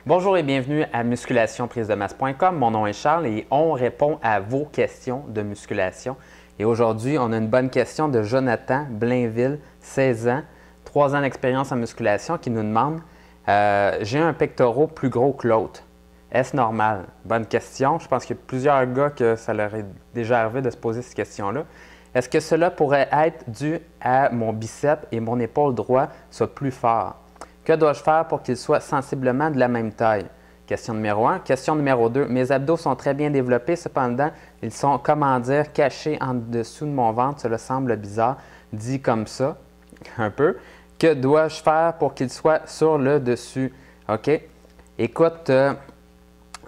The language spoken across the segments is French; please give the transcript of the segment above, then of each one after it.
Bonjour et bienvenue à musculationprisemasse.com. Mon nom est Charles et on répond à vos questions de musculation. Et aujourd'hui, on a une bonne question de Jonathan Blainville, 16 ans, 3 ans d'expérience en musculation, qui nous demande j'ai un pectoral plus gros que l'autre. Est-ce normal? Bonne question. Je pense qu'il y a plusieurs gars que ça leur est déjà arrivé de se poser cette question-là. Est-ce que cela pourrait être dû à mon biceps et mon épaule droit soit plus fort? Que dois-je faire pour qu'ils soient sensiblement de la même taille? Question numéro 1. Question numéro 2. Mes abdos sont très bien développés, cependant, ils sont, comment dire, cachés en dessous de mon ventre. Cela semble bizarre, dit comme ça, un peu. Que dois-je faire pour qu'ils soient sur le dessus? OK. Écoute, je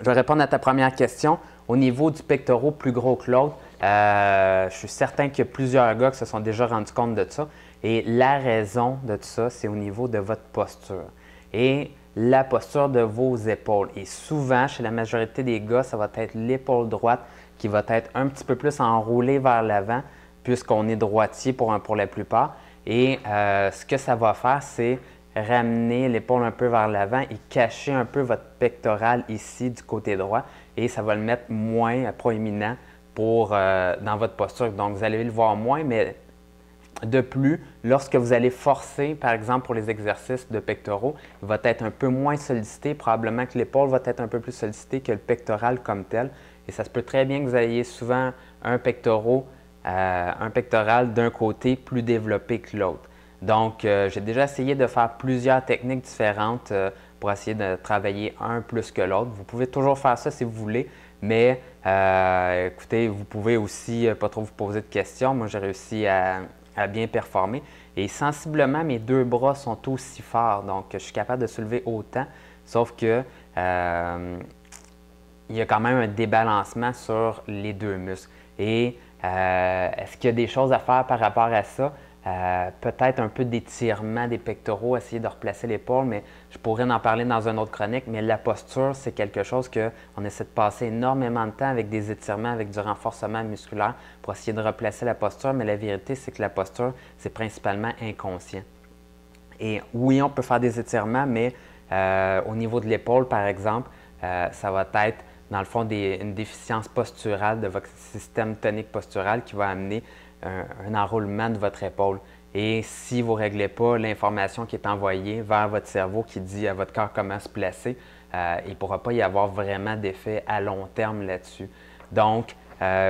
vais répondre à ta première question. Au niveau du pectoral plus gros que l'autre, je suis certain qu'il y a plusieurs gars qui se sont déjà rendus compte de ça. Et la raison de tout ça, c'est au niveau de votre posture et la posture de vos épaules. Et souvent, chez la majorité des gars, ça va être l'épaule droite qui va être un petit peu plus enroulée vers l'avant puisqu'on est droitier pour la plupart. Et ce que ça va faire, c'est ramener l'épaule un peu vers l'avant et cacher un peu votre pectoral ici du côté droit. Et ça va le mettre moins proéminent dans votre posture. Donc, vous allez le voir moins, mais de plus, lorsque vous allez forcer, par exemple pour les exercices de pectoraux, il va être un peu moins sollicité. Probablement que l'épaule va être un peu plus sollicitée que le pectoral comme tel. Et ça se peut très bien que vous ayez souvent un pectoral d'un côté plus développé que l'autre. Donc, j'ai déjà essayé de faire plusieurs techniques différentes pour essayer de travailler un plus que l'autre. Vous pouvez toujours faire ça si vous voulez, mais écoutez, vous pouvez aussi pas trop vous poser de questions. Moi, j'ai réussi à bien performer. Et sensiblement, mes deux bras sont aussi forts. Donc, je suis capable de soulever autant, sauf que il y a quand même un débalancement sur les deux muscles. Et est-ce qu'il y a des choses à faire par rapport à ça? Peut-être un peu d'étirement des pectoraux, essayer de replacer l'épaule, mais je pourrais en parler dans une autre chronique. Mais la posture, c'est quelque chose qu'on essaie de passer énormément de temps avec des étirements, avec du renforcement musculaire pour essayer de replacer la posture. Mais la vérité, c'est que la posture, c'est principalement inconscient. Et oui, on peut faire des étirements, mais au niveau de l'épaule, par exemple, ça va être dans le fond une déficience posturale de votre système tonique postural qui va amener un enroulement de votre épaule. Et si vous ne réglez pas l'information qui est envoyée vers votre cerveau qui dit à votre corps comment se placer, il ne pourra pas y avoir vraiment d'effet à long terme là-dessus. Donc,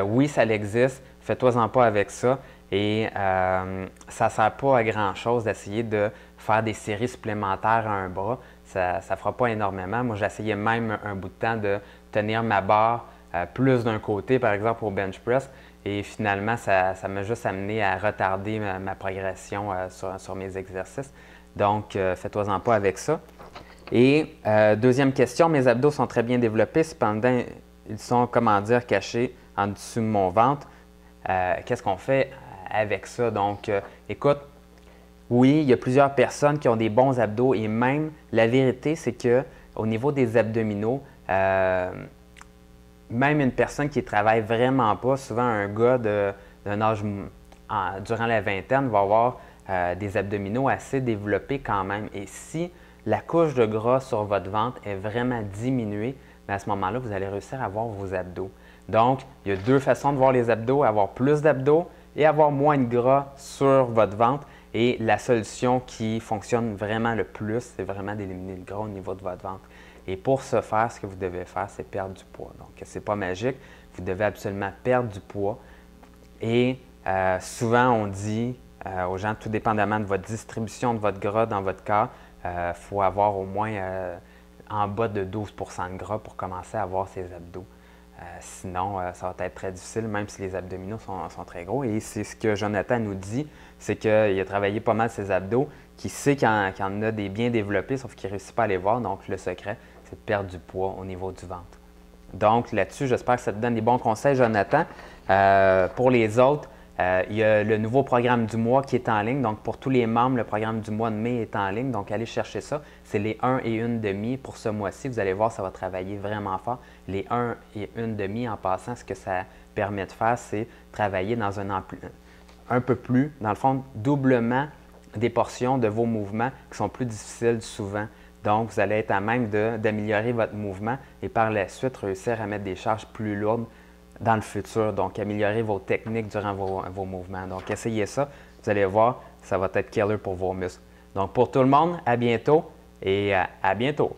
oui, ça existe. Faites-toi-en pas avec ça. Et ça ne sert pas à grand-chose d'essayer de faire des séries supplémentaires à un bras. Ça ne fera pas énormément. Moi, j'essayais même un bout de temps de tenir ma barre plus d'un côté, par exemple au bench press. Et finalement, ça m'a juste amené à retarder ma progression sur mes exercices. Donc, faites-toi-en pas avec ça. Et deuxième question, mes abdos sont très bien développés, cependant, ils sont, comment dire, cachés en dessous de mon ventre. Qu'est-ce qu'on fait avec ça? Donc, écoute, oui, il y a plusieurs personnes qui ont des bons abdos et même la vérité, c'est qu'au niveau des abdominaux, même une personne qui ne travaille vraiment pas, souvent un gars d'un âge durant la vingtaine va avoir des abdominaux assez développés quand même. Et si la couche de gras sur votre ventre est vraiment diminuée, bien à ce moment-là, vous allez réussir à voir vos abdos. Donc, il y a deux façons de voir les abdos, avoir plus d'abdos et avoir moins de gras sur votre ventre. Et la solution qui fonctionne vraiment le plus, c'est vraiment d'éliminer le gras au niveau de votre ventre. Et pour ce faire, ce que vous devez faire, c'est perdre du poids. Donc, ce n'est pas magique. Vous devez absolument perdre du poids. Et souvent, on dit aux gens, tout dépendamment de votre distribution de votre gras dans votre corps, il faut avoir au moins en bas de 12 % de gras pour commencer à avoir ses abdos. Sinon, ça va être très difficile, même si les abdominaux sont très gros. Et c'est ce que Jonathan nous dit, c'est qu'il a travaillé pas mal ses abdos, qu'il sait qu'il en a des bien développés, sauf qu'il ne réussit pas à les voir. Donc, le secret, c'est de perdre du poids au niveau du ventre. Donc, là-dessus, j'espère que ça te donne des bons conseils, Jonathan. Pour les autres, il y a le nouveau programme du mois qui est en ligne. Donc, pour tous les membres, le programme du mois de mai est en ligne. Donc, allez chercher ça. C'est les 1 et 1 demi pour ce mois-ci. Vous allez voir, ça va travailler vraiment fort. Les 1 et 1 demi, en passant, ce que ça permet de faire, c'est travailler dans un peu plus, dans le fond, doublement des portions de vos mouvements qui sont plus difficiles souvent Donc, vous allez être à même d'améliorer votre mouvement et par la suite réussir à mettre des charges plus lourdes dans le futur. Donc, améliorer vos techniques durant vos mouvements. Donc, essayez ça. Vous allez voir, ça va être killer pour vos muscles. Donc, pour tout le monde, à bientôt et à bientôt.